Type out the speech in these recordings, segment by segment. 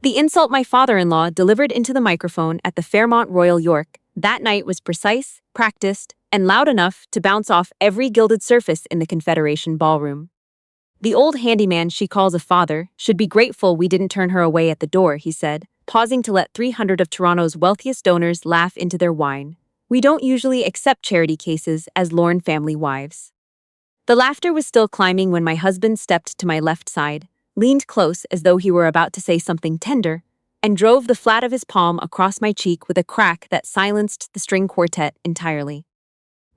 The insult my father-in-law delivered into the microphone at the Fairmont Royal York that night was precise, practiced, and loud enough to bounce off every gilded surface in the Confederation ballroom. The old handyman she calls a father should be grateful we didn't turn her away at the door, he said, pausing to let 300 of Toronto's wealthiest donors laugh into their wine. We don't usually accept charity cases as Lorne family wives. The laughter was still climbing when my husband stepped to my left side, leaned close as though he were about to say something tender, and drove the flat of his palm across my cheek with a crack that silenced the string quartet entirely.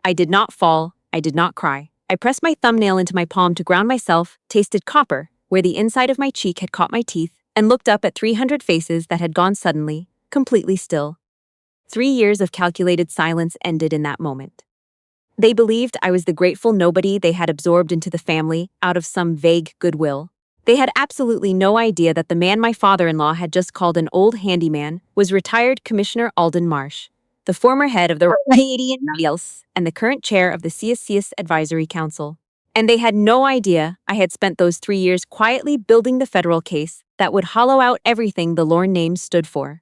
I did not fall, I did not cry. I pressed my thumbnail into my palm to ground myself, tasted copper, where the inside of my cheek had caught my teeth, and looked up at 300 faces that had gone suddenly, completely still. 3 years of calculated silence ended in that moment. They believed I was the grateful nobody they had absorbed into the family out of some vague goodwill. They had absolutely no idea that the man my father-in-law had just called an old handyman was retired Commissioner Alden Marsh, the former head of the Canadian Islands and the current chair of the CMHC Advisory Council. And they had no idea I had spent those 3 years quietly building the federal case that would hollow out everything the Lorne name stood for.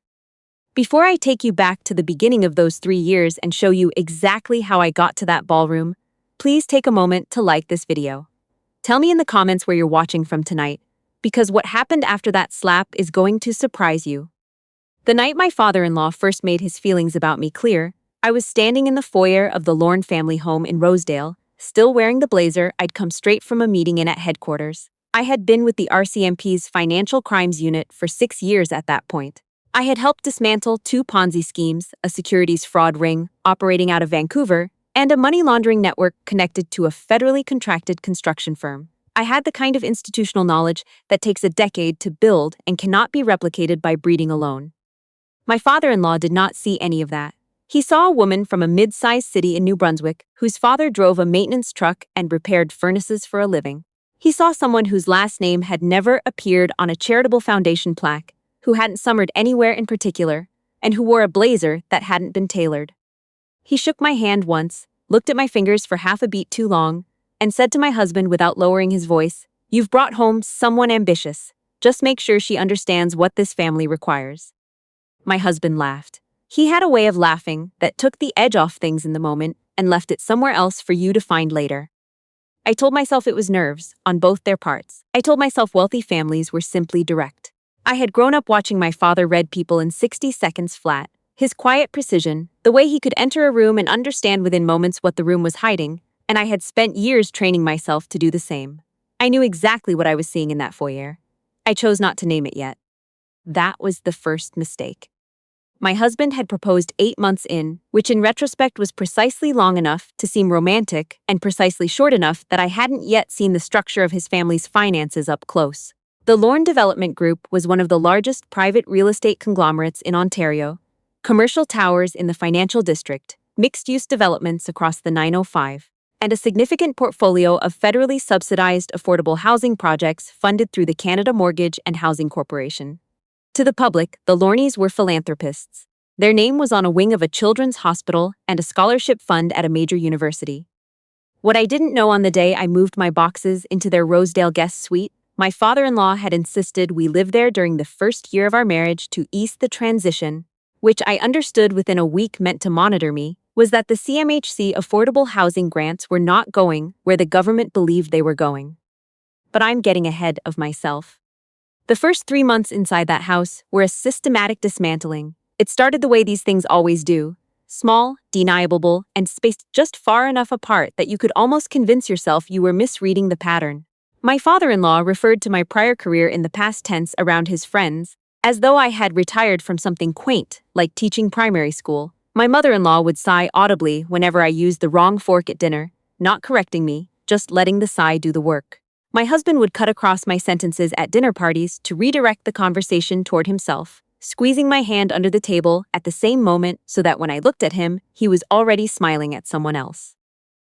Before I take you back to the beginning of those 3 years and show you exactly how I got to that ballroom, please take a moment to like this video. Tell me in the comments where you're watching from tonight, because what happened after that slap is going to surprise you. The night my father-in-law first made his feelings about me clear, I was standing in the foyer of the Lorne family home in Rosedale, still wearing the blazer I'd come straight from a meeting in at headquarters. I had been with the RCMP's Financial Crimes Unit for 6 years at that point. I had helped dismantle 2 Ponzi schemes, a securities fraud ring operating out of Vancouver, and a money laundering network connected to a federally contracted construction firm. I had the kind of institutional knowledge that takes a decade to build and cannot be replicated by breeding alone. My father-in-law did not see any of that. He saw a woman from a mid-sized city in New Brunswick whose father drove a maintenance truck and repaired furnaces for a living. He saw someone whose last name had never appeared on a charitable foundation plaque, who hadn't summered anywhere in particular, and who wore a blazer that hadn't been tailored. He shook my hand once, looked at my fingers for half a beat too long, and said to my husband without lowering his voice, "You've brought home someone ambitious. Just make sure she understands what this family requires." My husband laughed. He had a way of laughing that took the edge off things in the moment and left it somewhere else for you to find later. I told myself it was nerves, on both their parts. I told myself wealthy families were simply direct. I had grown up watching my father read people in 60 seconds flat. His quiet precision, the way he could enter a room and understand within moments what the room was hiding, and I had spent years training myself to do the same. I knew exactly what I was seeing in that foyer. I chose not to name it yet. That was the first mistake. My husband had proposed 8 months in, which in retrospect was precisely long enough to seem romantic and precisely short enough that I hadn't yet seen the structure of his family's finances up close. The Lorne Development Group was one of the largest private real estate conglomerates in Ontario, commercial towers in the financial district, mixed-use developments across the 905, and a significant portfolio of federally subsidized affordable housing projects funded through the Canada Mortgage and Housing Corporation. To the public, the Lornes were philanthropists. Their name was on a wing of a children's hospital and a scholarship fund at a major university. What I didn't know on the day I moved my boxes into their Rosedale guest suite, my father-in-law had insisted we live there during the first year of our marriage to ease the transition, which I understood within a week meant to monitor me, was that the CMHC affordable housing grants were not going where the government believed they were going. But I'm getting ahead of myself. The first 3 months inside that house were a systematic dismantling. It started the way these things always do. Small, deniable, and spaced just far enough apart that you could almost convince yourself you were misreading the pattern. My father-in-law referred to my prior career in the past tense around his friends, as though I had retired from something quaint, like teaching primary school. My mother-in-law would sigh audibly whenever I used the wrong fork at dinner, not correcting me, just letting the sigh do the work. My husband would cut across my sentences at dinner parties to redirect the conversation toward himself, squeezing my hand under the table at the same moment so that when I looked at him, he was already smiling at someone else.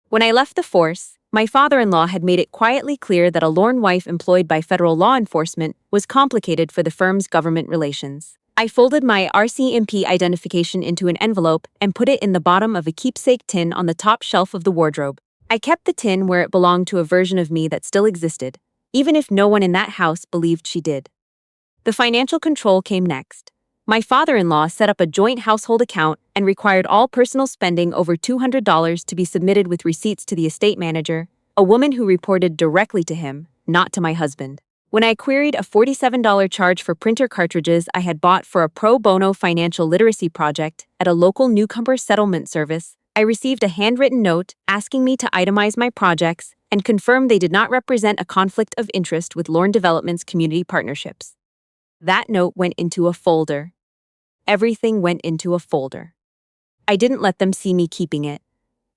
When I left the force, my father-in-law had made it quietly clear that a Lorne wife employed by federal law enforcement was complicated for the firm's government relations. I folded my RCMP identification into an envelope and put it in the bottom of a keepsake tin on the top shelf of the wardrobe. I kept the tin where it belonged to a version of me that still existed, even if no one in that house believed she did. The financial control came next. My father-in-law set up a joint household account and required all personal spending over $200 to be submitted with receipts to the estate manager, a woman who reported directly to him, not to my husband. When I queried a $47 charge for printer cartridges I had bought for a pro bono financial literacy project at a local newcomer settlement service, I received a handwritten note asking me to itemize my projects and confirm they did not represent a conflict of interest with Lorne Development's community partnerships. That note went into a folder. Everything went into a folder. I didn't let them see me keeping it.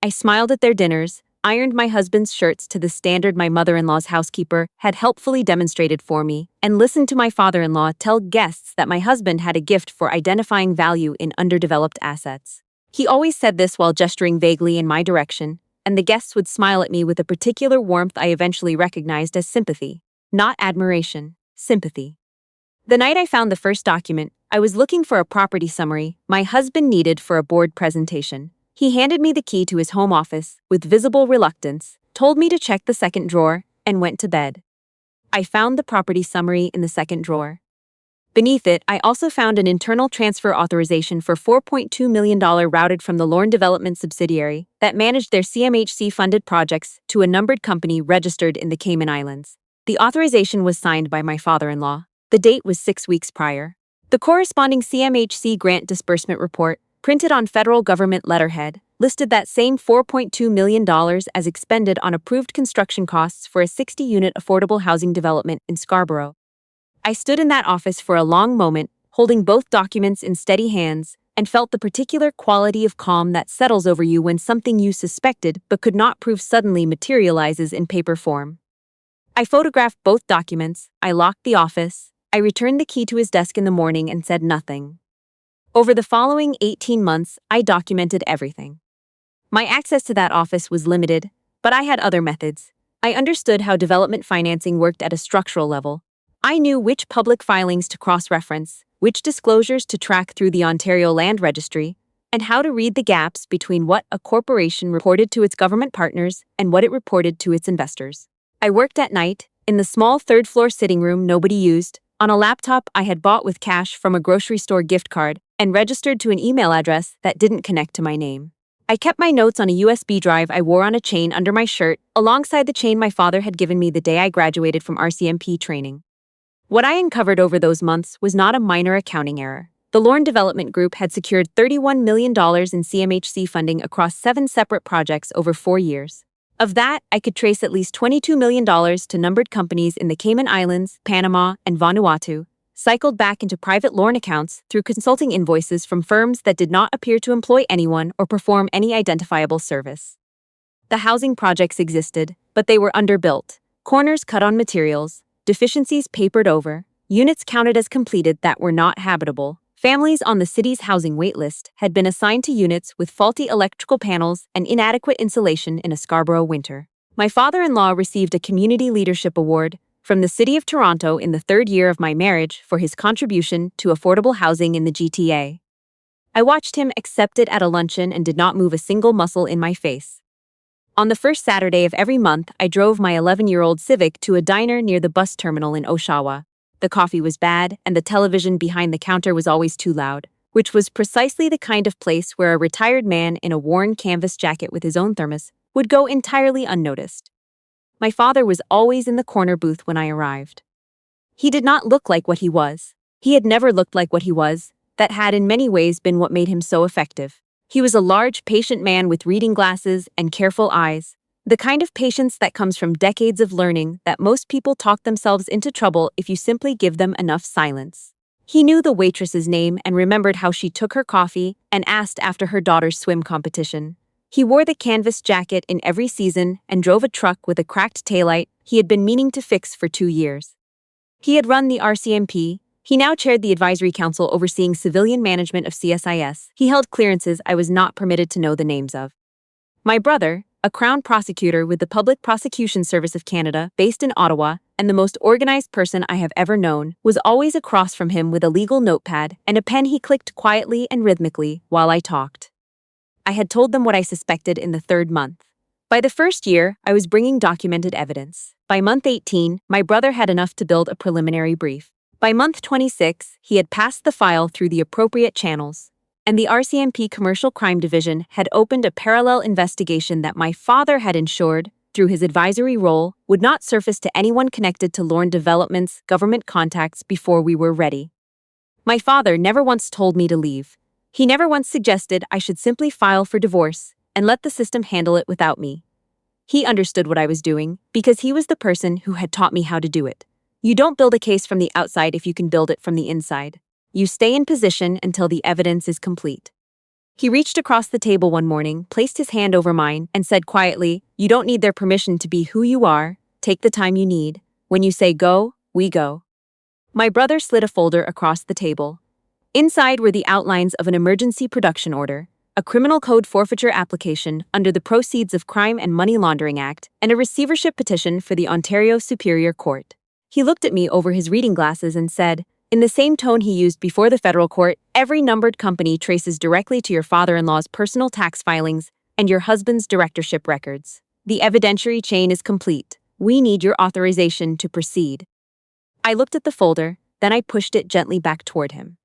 I smiled at their dinners, ironed my husband's shirts to the standard my mother-in-law's housekeeper had helpfully demonstrated for me, and listened to my father-in-law tell guests that my husband had a gift for identifying value in underdeveloped assets. He always said this while gesturing vaguely in my direction, and the guests would smile at me with a particular warmth I eventually recognized as sympathy. Not admiration, sympathy. The night I found the first document, I was looking for a property summary my husband needed for a board presentation. He handed me the key to his home office, with visible reluctance, told me to check the second drawer, and went to bed. I found the property summary in the second drawer. Beneath it, I also found an internal transfer authorization for $4.2 million routed from the Lorne Development subsidiary that managed their CMHC-funded projects to a numbered company registered in the Cayman Islands. The authorization was signed by my father-in-law. The date was 6 weeks prior. The corresponding CMHC grant disbursement report, printed on federal government letterhead, listed that same $4.2 million as expended on approved construction costs for a 60-unit affordable housing development in Scarborough. I stood in that office for a long moment, holding both documents in steady hands, and felt the particular quality of calm that settles over you when something you suspected but could not prove suddenly materializes in paper form. I photographed both documents, I locked the office, I returned the key to his desk in the morning and said nothing. Over the following 18 months, I documented everything. My access to that office was limited, but I had other methods. I understood how development financing worked at a structural level. I knew which public filings to cross-reference, which disclosures to track through the Ontario Land Registry, and how to read the gaps between what a corporation reported to its government partners and what it reported to its investors. I worked at night, in the small third-floor sitting room nobody used, on a laptop I had bought with cash from a grocery store gift card, and registered to an email address that didn't connect to my name. I kept my notes on a USB drive I wore on a chain under my shirt, alongside the chain my father had given me the day I graduated from RCMP training. What I uncovered over those months was not a minor accounting error. The Lorne Development Group had secured $31 million in CMHC funding across 7 separate projects over 4 years. Of that, I could trace at least $22 million to numbered companies in the Cayman Islands, Panama, and Vanuatu, cycled back into private Lorne accounts through consulting invoices from firms that did not appear to employ anyone or perform any identifiable service. The housing projects existed, but they were underbuilt, corners cut on materials, deficiencies papered over, units counted as completed that were not habitable. Families on the city's housing waitlist had been assigned to units with faulty electrical panels and inadequate insulation in a Scarborough winter. My father-in-law received a Community Leadership Award from the City of Toronto in the 3rd year of my marriage for his contribution to affordable housing in the GTA. I watched him accept it at a luncheon and did not move a single muscle in my face. On the first Saturday of every month, I drove my 11-year-old Civic to a diner near the bus terminal in Oshawa. The coffee was bad, and the television behind the counter was always too loud, which was precisely the kind of place where a retired man in a worn canvas jacket with his own thermos would go entirely unnoticed. My father was always in the corner booth when I arrived. He did not look like what he was. He had never looked like what he was. That had in many ways been what made him so effective. He was a large, patient man with reading glasses and careful eyes, the kind of patience that comes from decades of learning that most people talk themselves into trouble if you simply give them enough silence. He knew the waitress's name and remembered how she took her coffee and asked after her daughter's swim competition. He wore the canvas jacket in every season and drove a truck with a cracked taillight he had been meaning to fix for 2 years. He had run the RCMP. He now chaired the advisory council overseeing civilian management of CSIS. He held clearances I was not permitted to know the names of. My brother, a Crown prosecutor with the Public Prosecution Service of Canada, based in Ottawa, and the most organized person I have ever known, was always across from him with a legal notepad and a pen he clicked quietly and rhythmically while I talked. I had told them what I suspected in the 3rd month. By the 1st year, I was bringing documented evidence. By month 18, my brother had enough to build a preliminary brief. By month 26, he had passed the file through the appropriate channels, and the RCMP Commercial Crime Division had opened a parallel investigation that my father had ensured, through his advisory role, would not surface to anyone connected to Lorne Development's government contacts before we were ready. My father never once told me to leave. He never once suggested I should simply file for divorce and let the system handle it without me. He understood what I was doing because he was the person who had taught me how to do it. You don't build a case from the outside if you can build it from the inside. You stay in position until the evidence is complete. He reached across the table one morning, placed his hand over mine, and said quietly, "You don't need their permission to be who you are. Take the time you need. When you say go, we go." My brother slid a folder across the table. Inside were the outlines of an emergency production order, a criminal code forfeiture application under the Proceeds of Crime and Money Laundering Act, and a receivership petition for the Ontario Superior Court. He looked at me over his reading glasses and said, in the same tone he used before the federal court, "Every numbered company traces directly to your father-in-law's personal tax filings and your husband's directorship records. The evidentiary chain is complete. We need your authorization to proceed." I looked at the folder, then I pushed it gently back toward him.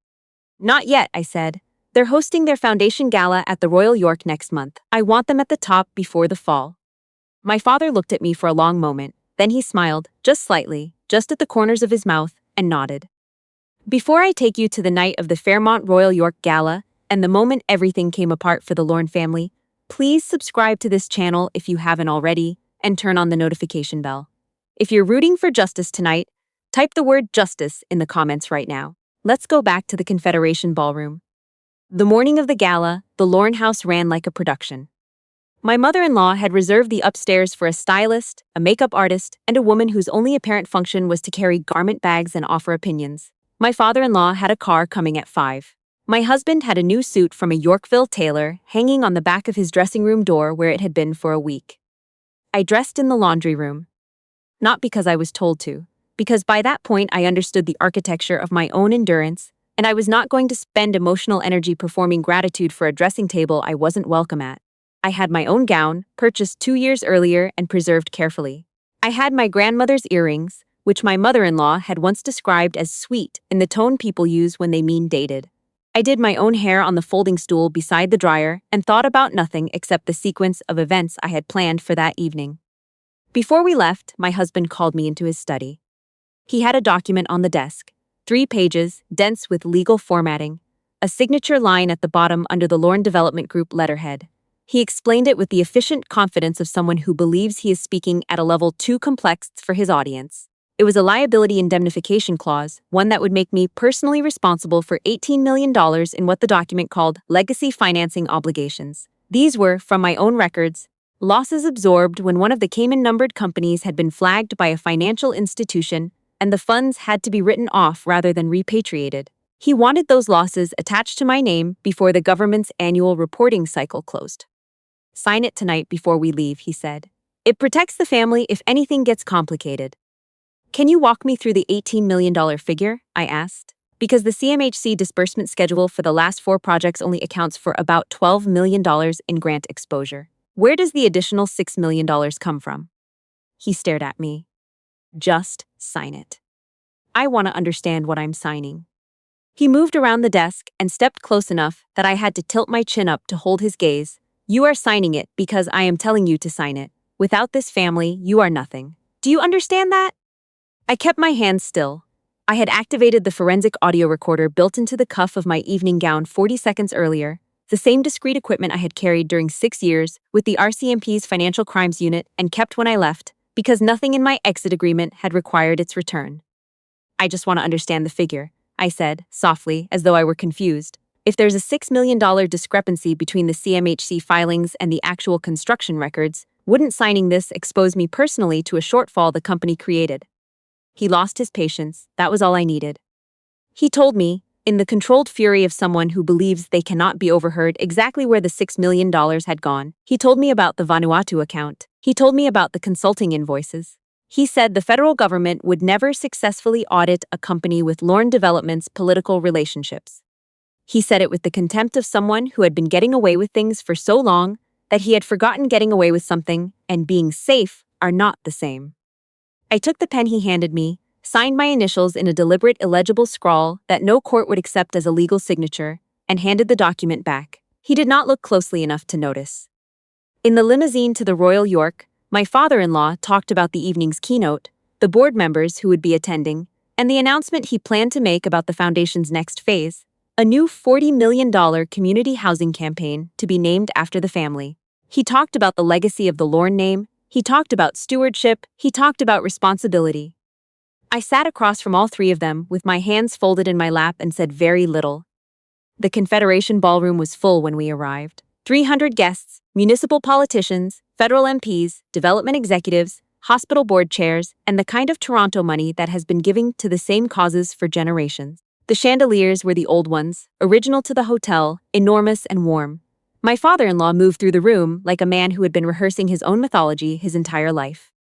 "Not yet," I said. "They're hosting their foundation gala at the Royal York next month. I want them at the top before the fall." My father looked at me for a long moment, then he smiled, just slightly, just at the corners of his mouth, and nodded. "Before I take you to the night of the Fairmont Royal York Gala, and the moment everything came apart for the Lorne family, please subscribe to this channel if you haven't already, and turn on the notification bell. If you're rooting for justice tonight, type the word justice in the comments right now. Let's go back to the Confederation Ballroom. The morning of the gala, the Lorne house ran like a production. My mother-in-law had reserved the upstairs for a stylist, a makeup artist, and a woman whose only apparent function was to carry garment bags and offer opinions. My father-in-law had a car coming at 5. My husband had a new suit from a Yorkville tailor hanging on the back of his dressing room door where it had been for a week. I dressed in the laundry room. Not because I was told to, because by that point I understood the architecture of my own endurance, and I was not going to spend emotional energy performing gratitude for a dressing table I wasn't welcome at. I had my own gown, purchased 2 years earlier and preserved carefully. I had my grandmother's earrings, which my mother-in-law had once described as sweet in the tone people use when they mean dated. I did my own hair on the folding stool beside the dryer and thought about nothing except the sequence of events I had planned for that evening. Before we left, my husband called me into his study. He had a document on the desk, 3 pages, dense with legal formatting, a signature line at the bottom under the Lorne Development Group letterhead. He explained it with the efficient confidence of someone who believes he is speaking at a level too complex for his audience. It was a liability indemnification clause, one that would make me personally responsible for $18 million in what the document called legacy financing obligations. These were, from my own records, losses absorbed when one of the Cayman-numbered companies had been flagged by a financial institution and the funds had to be written off rather than repatriated. He wanted those losses attached to my name before the government's annual reporting cycle closed. "Sign it tonight before we leave," he said. "It protects the family if anything gets complicated." "Can you walk me through the $18 million figure?" I asked. Because the CMHC disbursement schedule for the last 4 projects only accounts for about $12 million in grant exposure. Where does the additional $6 million come from? He stared at me. "Just sign it. I want to understand what I'm signing." He moved around the desk and stepped close enough that I had to tilt my chin up to hold his gaze. "You are signing it because I am telling you to sign it. Without this family, you are nothing. Do you understand that?" I kept my hands still. I had activated the forensic audio recorder built into the cuff of my evening gown 40 seconds earlier, the same discreet equipment I had carried during 6 years with the RCMP's Financial Crimes Unit and kept when I left, because nothing in my exit agreement had required its return. "I just want to understand the figure," I said, softly, as though I were confused. "If there's a $6 million discrepancy between the CMHC filings and the actual construction records, wouldn't signing this expose me personally to a shortfall the company created?" He lost his patience. That was all I needed. He told me, in the controlled fury of someone who believes they cannot be overheard, exactly where the $6 million had gone. He told me about the Vanuatu account. He told me about the consulting invoices. He said the federal government would never successfully audit a company with Lorne Development's political relationships. He said it with the contempt of someone who had been getting away with things for so long that he had forgotten getting away with something and being safe are not the same. I took the pen he handed me, signed my initials in a deliberate illegible scrawl that no court would accept as a legal signature, and handed the document back. He did not look closely enough to notice. In the limousine to the Royal York, my father-in-law talked about the evening's keynote, the board members who would be attending, and the announcement he planned to make about the foundation's next phase, a new $40 million community housing campaign to be named after the family. He talked about the legacy of the Lorne name, he talked about stewardship, he talked about responsibility. I sat across from all three of them with my hands folded in my lap and said very little. The Confederation ballroom was full when we arrived. 300 guests, municipal politicians, federal MPs, development executives, hospital board chairs, and the kind of Toronto money that has been giving to the same causes for generations. The chandeliers were the old ones, original to the hotel, enormous and warm. My father-in-law moved through the room like a man who had been rehearsing his own mythology his entire life.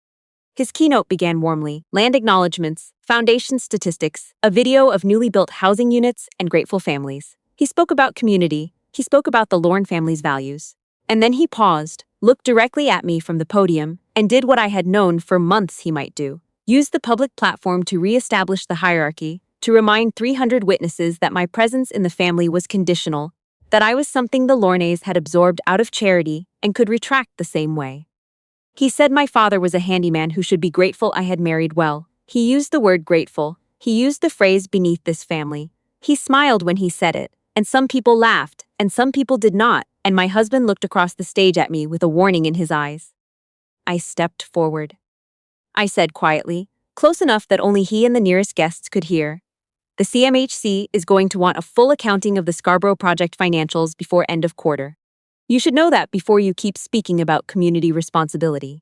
His keynote began warmly: land acknowledgements, foundation statistics, a video of newly built housing units, and grateful families. He spoke about community, he spoke about the Lorne family's values. And then he paused, looked directly at me from the podium, and did what I had known for months he might do: used the public platform to re-establish the hierarchy, to remind 300 witnesses that my presence in the family was conditional, that I was something the Lornes had absorbed out of charity and could retract the same way. He said my father was a handyman who should be grateful I had married well. He used the word grateful. He used the phrase beneath this family. He smiled when he said it, and some people laughed, and some people did not, and my husband looked across the stage at me with a warning in his eyes. I stepped forward. I said quietly, close enough that only he and the nearest guests could hear, the CMHC is going to want a full accounting of the Scarborough project financials before end of quarter. You should know that before you keep speaking about community responsibility.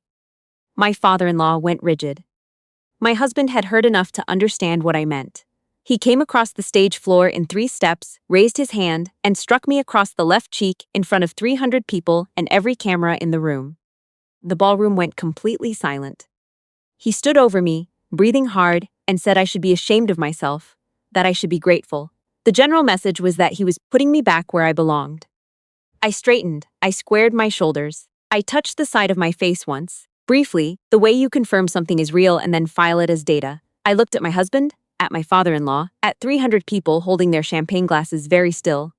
My father-in-law went rigid. My husband had heard enough to understand what I meant. He came across the stage floor in 3 steps, raised his hand, and struck me across the left cheek in front of 300 people and every camera in the room. The ballroom went completely silent. He stood over me, breathing hard, and said I should be ashamed of myself, that I should be grateful. The general message was that he was putting me back where I belonged. I straightened, I squared my shoulders. I touched the side of my face once. Briefly, the way you confirm something is real and then file it as data. I looked at my husband, at my father-in-law, at 300 people holding their champagne glasses very still.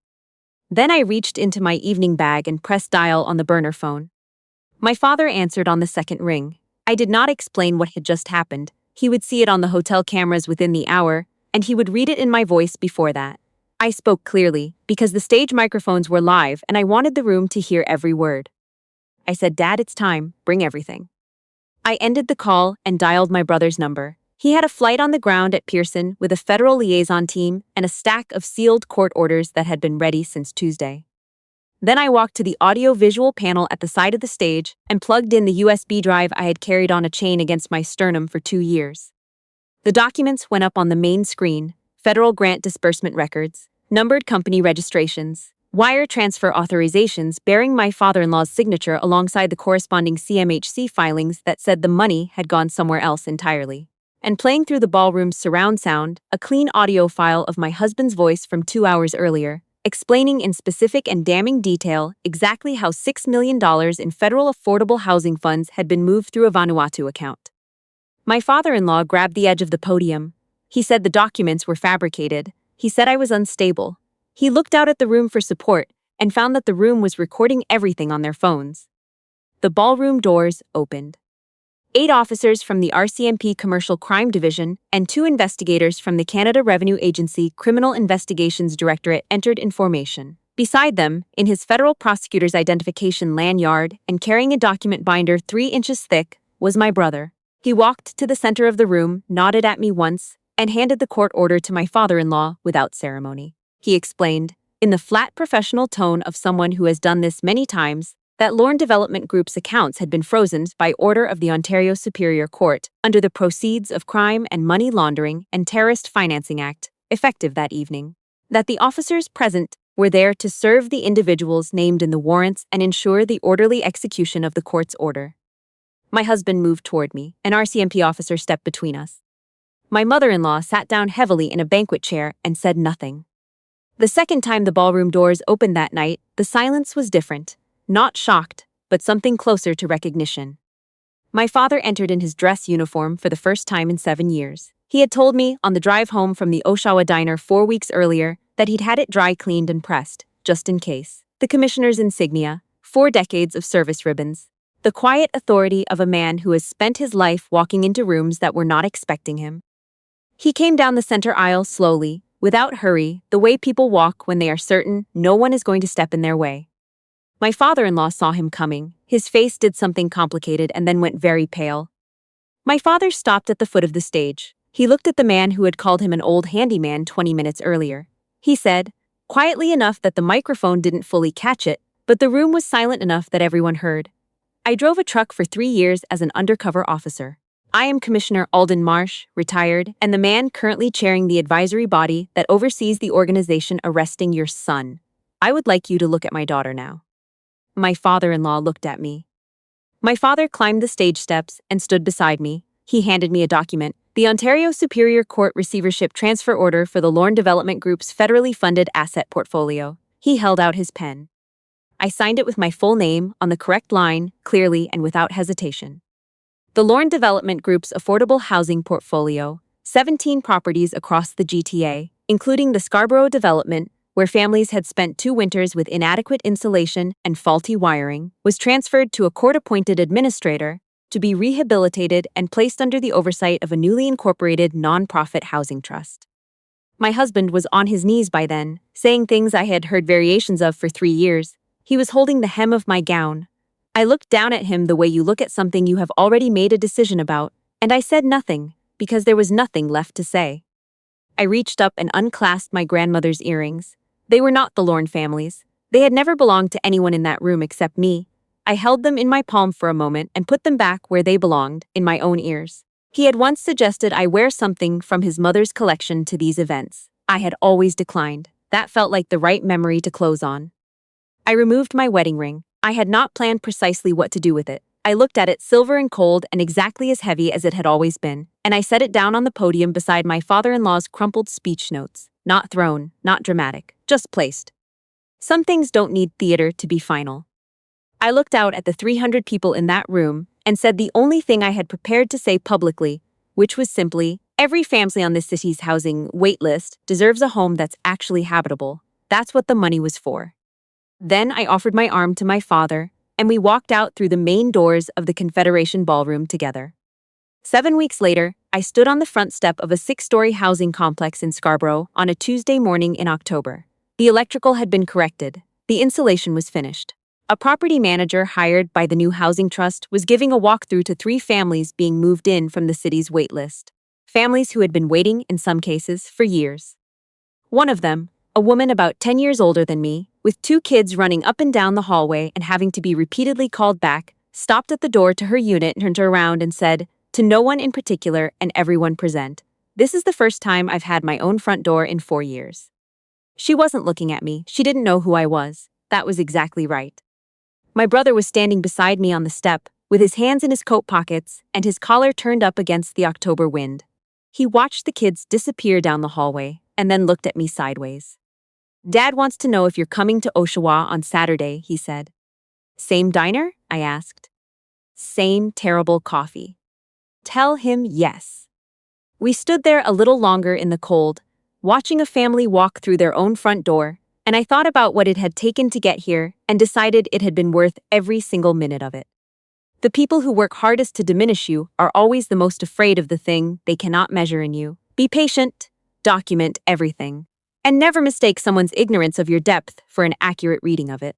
Then I reached into my evening bag and pressed dial on the burner phone. My father answered on the second ring. I did not explain what had just happened. He would see it on the hotel cameras within the hour, and he would read it in my voice before that. I spoke clearly, because the stage microphones were live and I wanted the room to hear every word. I said, Dad, it's time, bring everything. I ended the call and dialed my brother's number. He had a flight on the ground at Pearson with a federal liaison team and a stack of sealed court orders that had been ready since Tuesday. Then I walked to the audio-visual panel at the side of the stage and plugged in the USB drive I had carried on a chain against my sternum for 2 years. The documents went up on the main screen: federal grant disbursement records, numbered company registrations, wire transfer authorizations bearing my father-in-law's signature alongside the corresponding CMHC filings that said the money had gone somewhere else entirely. And playing through the ballroom's surround sound, a clean audio file of my husband's voice from 2 hours earlier, explaining in specific and damning detail exactly how $6 million in federal affordable housing funds had been moved through a Vanuatu account. My father-in-law grabbed the edge of the podium. He said the documents were fabricated. He said I was unstable. He looked out at the room for support and found that the room was recording everything on their phones. The ballroom doors opened. 8 officers from the RCMP Commercial Crime Division and 2 investigators from the Canada Revenue Agency Criminal Investigations Directorate entered in formation. Beside them, in his federal prosecutor's identification lanyard and carrying a document binder 3 inches thick, was my brother. He walked to the center of the room, nodded at me once, and handed the court order to my father-in-law without ceremony. He explained, in the flat professional tone of someone who has done this many times, that Lorne Development Group's accounts had been frozen by order of the Ontario Superior Court under the Proceeds of Crime and Money Laundering and Terrorist Financing Act, effective that evening. That the officers present were there to serve the individuals named in the warrants and ensure the orderly execution of the court's order. My husband moved toward me. An RCMP officer stepped between us. My mother-in-law sat down heavily in a banquet chair and said nothing. The second time the ballroom doors opened that night, the silence was different. Not shocked, but something closer to recognition. My father entered in his dress uniform for the first time in 7 years. He had told me on the drive home from the Oshawa diner 4 weeks earlier that he'd had it dry cleaned and pressed, just in case. The commissioner's insignia, 4 decades of service ribbons. The quiet authority of a man who has spent his life walking into rooms that were not expecting him. He came down the center aisle slowly, without hurry, the way people walk when they are certain no one is going to step in their way. My father-in-law saw him coming. His face did something complicated and then went very pale. My father stopped at the foot of the stage. He looked at the man who had called him an old handyman 20 minutes earlier. He said, quietly enough that the microphone didn't fully catch it, but the room was silent enough that everyone heard. I drove a truck for 3 years as an undercover officer. I am Commissioner Alden Marsh, retired, and the man currently chairing the advisory body that oversees the organization arresting your son. I would like you to look at my daughter now. My father-in-law looked at me. My father climbed the stage steps and stood beside me. He handed me a document, the Ontario Superior Court Receivership Transfer Order for the Lorne Development Group's federally funded asset portfolio. He held out his pen. I signed it with my full name on the correct line, clearly and without hesitation. The Lorne Development Group's affordable housing portfolio, 17 properties across the GTA, including the Scarborough development, where families had spent 2 winters with inadequate insulation and faulty wiring, was transferred to a court-appointed administrator to be rehabilitated and placed under the oversight of a newly incorporated non-profit housing trust. My husband was on his knees by then, saying things I had heard variations of for 3 years. He was holding the hem of my gown. I looked down at him the way you look at something you have already made a decision about, and I said nothing, because there was nothing left to say. I reached up and unclasped my grandmother's earrings. They were not the Lorne family's. They had never belonged to anyone in that room except me. I held them in my palm for a moment and put them back where they belonged, in my own ears. He had once suggested I wear something from his mother's collection to these events. I had always declined. That felt like the right memory to close on. I removed my wedding ring. I had not planned precisely what to do with it. I looked at it silver and cold and exactly as heavy as it had always been, and I set it down on the podium beside my father-in-law's crumpled speech notes. Not thrown, not dramatic, just placed. Some things don't need theater to be final. I looked out at the 300 people in that room and said the only thing I had prepared to say publicly, which was simply, every family on this city's housing wait list deserves a home that's actually habitable. That's what the money was for. Then I offered my arm to my father, and we walked out through the main doors of the Confederation Ballroom together. 7 weeks later, I stood on the front step of a 6-story housing complex in Scarborough on a Tuesday morning in October. The electrical had been corrected. The insulation was finished. A property manager hired by the new housing trust was giving a walkthrough to 3 families being moved in from the city's wait list. Families who had been waiting, in some cases, for years. One of them, a woman about 10 years older than me, with 2 kids running up and down the hallway and having to be repeatedly called back, stopped at the door to her unit, turned around and said, to no one in particular and everyone present, "This is the first time I've had my own front door in 4 years." She wasn't looking at me. She didn't know who I was. That was exactly right. My brother was standing beside me on the step, with his hands in his coat pockets and his collar turned up against the October wind. He watched the kids disappear down the hallway and then looked at me sideways. "Dad wants to know if you're coming to Oshawa on Saturday," he said. "Same diner?" I asked. "Same terrible coffee." "Tell him yes." We stood there a little longer in the cold, watching a family walk through their own front door, and I thought about what it had taken to get here and decided it had been worth every single minute of it. The people who work hardest to diminish you are always the most afraid of the thing they cannot measure in you. Be patient, document everything, and never mistake someone's ignorance of your depth for an accurate reading of it.